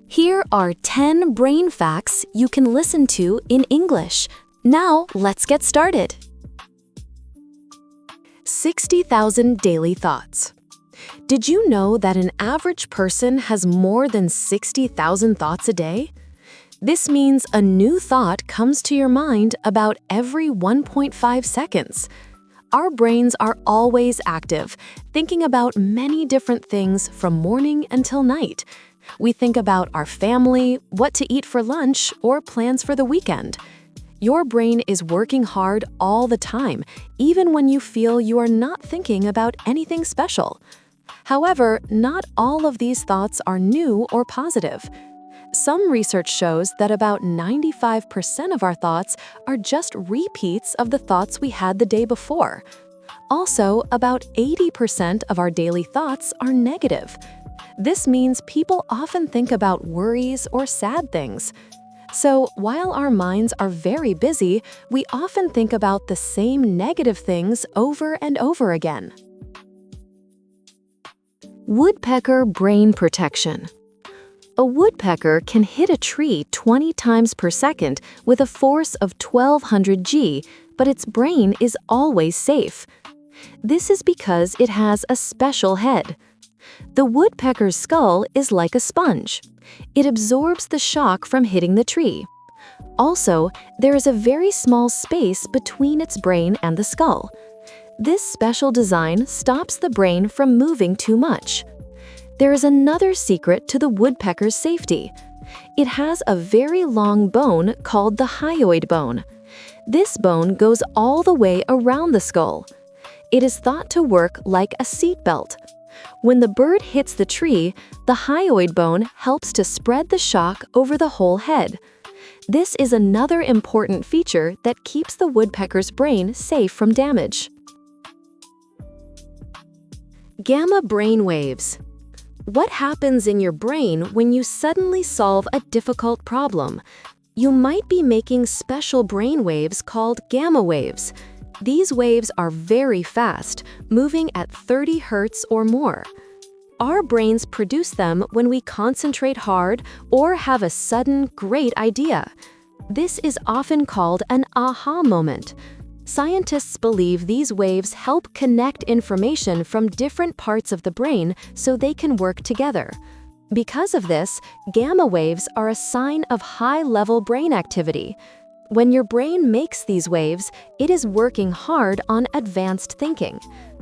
Here are 10 brain facts you can listen to in English. Now, let's get started. 60,000 daily thoughts. Did you know that an average person has more than 60,000 thoughts a day? This means a new thought comes to your mind about every 1.5 seconds. Our brains are always active, thinking about many different things from morning until night. We think about our family, what to eat for lunch, or plans for the weekend. Your brain is working hard all the time, even when you feel you are not thinking about anything special. However, not all of these thoughts are new or positive. Some research shows that about 95% of our thoughts are just repeats of the thoughts we had the day before. Also, about 80% of our daily thoughts are negative. This means people often think about worries or sad things. So, while our minds are very busy, we often think about the same negative things over and over again. Woodpecker Brain Protection. A woodpecker can hit a tree 20 times per second with a force of 1200 G, but its brain is always safe. This is because it has a special head. The woodpecker's skull is like a sponge. It absorbs the shock from hitting the tree. Also, there is a very small space between its brain and the skull. This special design stops the brain from moving too much. There is another secret to the woodpecker's safety. It has a very long bone called the hyoid bone. This bone goes all the way around the skull. It is thought to work like a seat belt. When the bird hits the tree, the hyoid bone helps to spread the shock over the whole head. This is another important feature that keeps the woodpecker's brain safe from damage. Gamma brain waves. What happens in your brain when you suddenly solve a difficult problem? You might be making special brain waves called gamma waves. These waves are very fast, moving at 30 Hz or more. Our brains produce them when we concentrate hard or have a sudden, great idea. This is often called an aha moment. Scientists believe these waves help connect information from different parts of the brain so they can work together. Because of this, gamma waves are a sign of high-level brain activity. When your brain makes these waves, it is working hard on advanced thinking.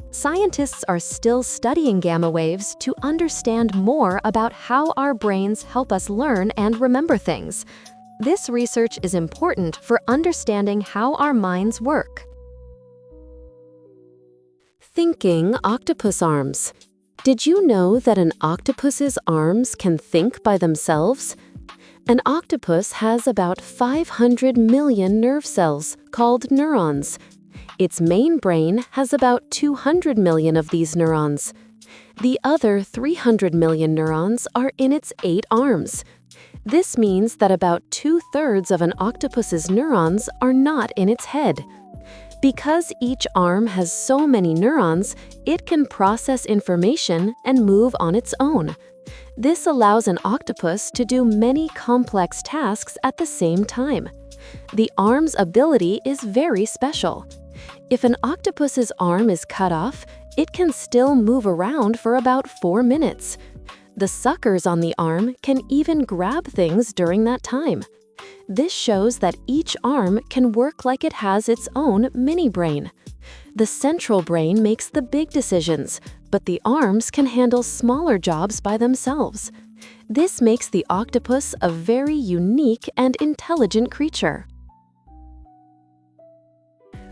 Scientists are still studying gamma waves to understand more about how our brains help us learn and remember things. This research is important for understanding how our minds work. Thinking octopus arms. Did you know that an octopus's arms can think by themselves? An octopus has about 500 million nerve cells, called neurons. Its main brain has about 200 million of these neurons. The other 300 million neurons are in its 8 arms. This means that about 2/3 of an octopus's neurons are not in its head. Because each arm has so many neurons, it can process information and move on its own. This allows an octopus to do many complex tasks at the same time. The arm's ability is very special. If an octopus's arm is cut off, it can still move around for about 4 minutes. The suckers on the arm can even grab things during that time. This shows that each arm can work like it has its own mini-brain. The central brain makes the big decisions, but the arms can handle smaller jobs by themselves. This makes the octopus a very unique and intelligent creature.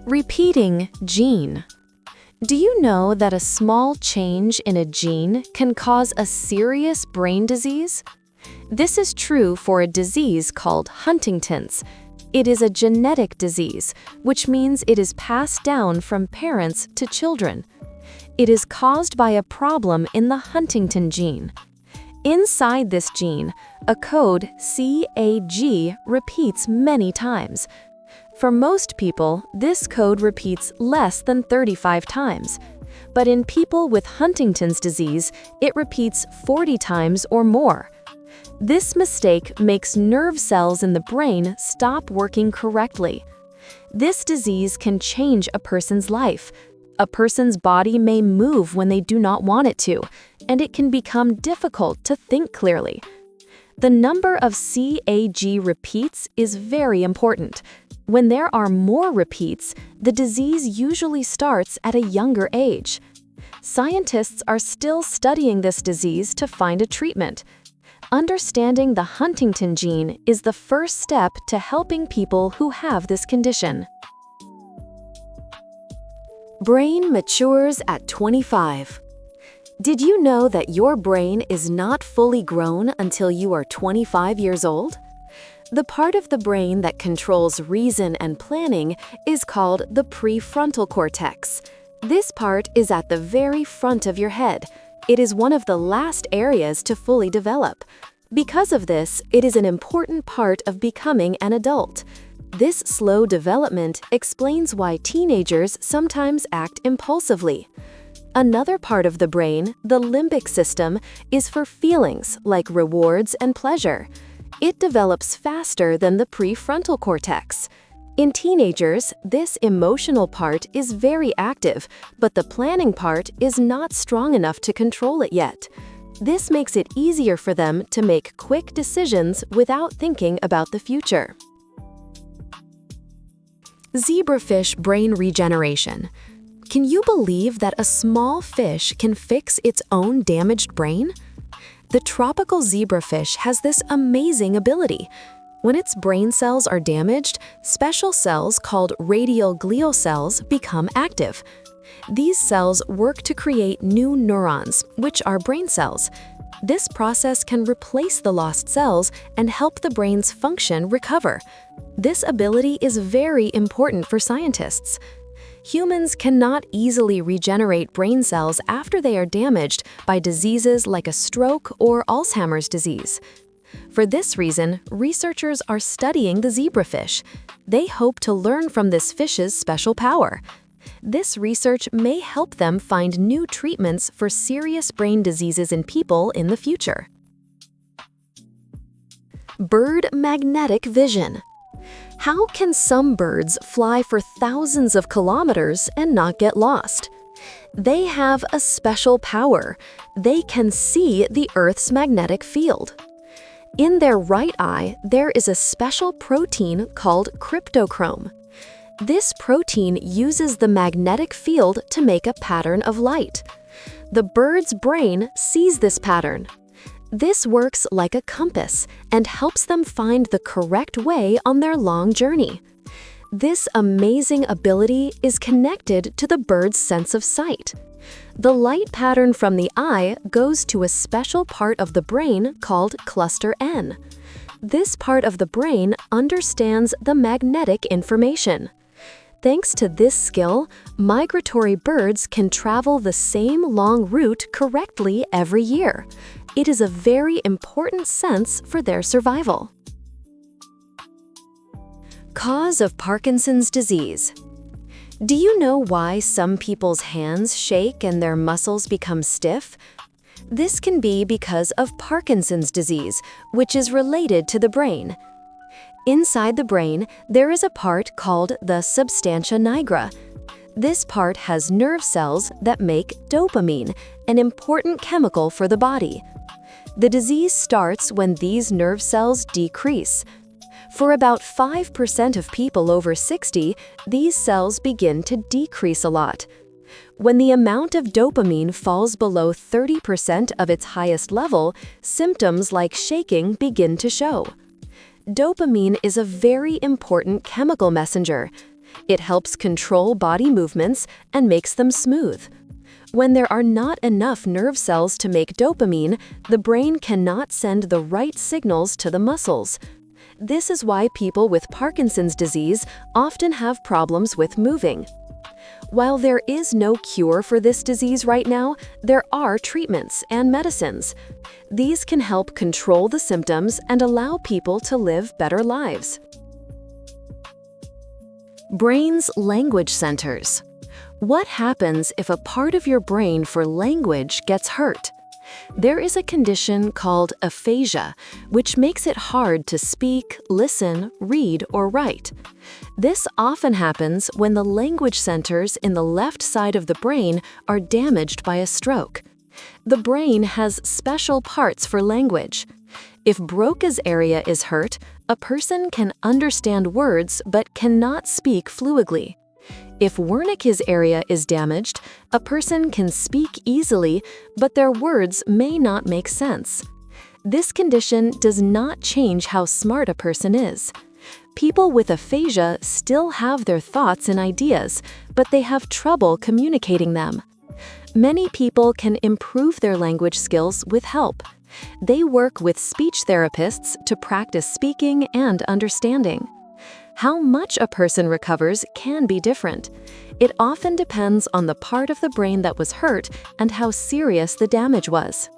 Repeating gene. Do you know that a small change in a gene can cause a serious brain disease? This is true for a disease called Huntington's. It is a genetic disease, which means it is passed down from parents to children. It is caused by a problem in the Huntington gene. Inside this gene, a code CAG repeats many times. For most people, this code repeats less than 35 times. But in people with Huntington's disease, it repeats 40 times or more. This mistake makes nerve cells in the brain stop working correctly. This disease can change a person's life. A person's body may move when they do not want it to, and it can become difficult to think clearly. The number of CAG repeats is very important. When there are more repeats, the disease usually starts at a younger age. Scientists are still studying this disease to find a treatment. Understanding the Huntington gene is the first step to helping people who have this condition. Brain matures at 25. Did you know that your brain is not fully grown until you are 25 years old? The part of the brain that controls reason and planning is called the prefrontal cortex. This part is at the very front of your head. It is one of the last areas to fully develop. Because of this, it is an important part of becoming an adult. This slow development explains why teenagers sometimes act impulsively. Another part of the brain, the limbic system, is for feelings like rewards and pleasure. It develops faster than the prefrontal cortex. In teenagers, this emotional part is very active, but the planning part is not strong enough to control it yet. This makes it easier for them to make quick decisions without thinking about the future. Zebrafish Brain Regeneration. Can you believe that a small fish can fix its own damaged brain? The tropical zebrafish has this amazing ability. When its brain cells are damaged, special cells called radial glial cells become active. These cells work to create new neurons, which are brain cells. This process can replace the lost cells and help the brain's function recover. This ability is very important for scientists. Humans cannot easily regenerate brain cells after they are damaged by diseases like a stroke or Alzheimer's disease. For this reason, researchers are studying the zebrafish. They hope to learn from this fish's special power. This research may help them find new treatments for serious brain diseases in people in the future. Bird magnetic vision. How can some birds fly for thousands of kilometers and not get lost? They have a special power. They can see the Earth's magnetic field. In their right eye, there is a special protein called cryptochrome. This protein uses the magnetic field to make a pattern of light. The bird's brain sees this pattern. This works like a compass and helps them find the correct way on their long journey. This amazing ability is connected to the bird's sense of sight. The light pattern from the eye goes to a special part of the brain called cluster N. This part of the brain understands the magnetic information. Thanks to this skill, migratory birds can travel the same long route correctly every year. It is a very important sense for their survival. Cause of Parkinson's disease. Do you know why some people's hands shake and their muscles become stiff? This can be because of Parkinson's disease, which is related to the brain. Inside the brain, there is a part called the substantia nigra. This part has nerve cells that make dopamine, an important chemical for the body. The disease starts when these nerve cells decrease. For about 5% of people over 60, these cells begin to decrease a lot. When the amount of dopamine falls below 30% of its highest level, symptoms like shaking begin to show. Dopamine is a very important chemical messenger. It helps control body movements and makes them smooth. When there are not enough nerve cells to make dopamine, the brain cannot send the right signals to the muscles. This is why people with Parkinson's disease often have problems with moving. While there is no cure for this disease right now, there are treatments and medicines. These can help control the symptoms and allow people to live better lives. Brain's language centers. What happens if a part of your brain for language gets hurt? There is a condition called aphasia, which makes it hard to speak, listen, read, or write. This often happens when the language centers in the left side of the brain are damaged by a stroke. The brain has special parts for language. If Broca's area is hurt, a person can understand words but cannot speak fluidly. If Wernicke's area is damaged, a person can speak easily, but their words may not make sense. This condition does not change how smart a person is. People with aphasia still have their thoughts and ideas, but they have trouble communicating them. Many people can improve their language skills with help. They work with speech therapists to practice speaking and understanding. How much a person recovers can be different. It often depends on the part of the brain that was hurt and how serious the damage was.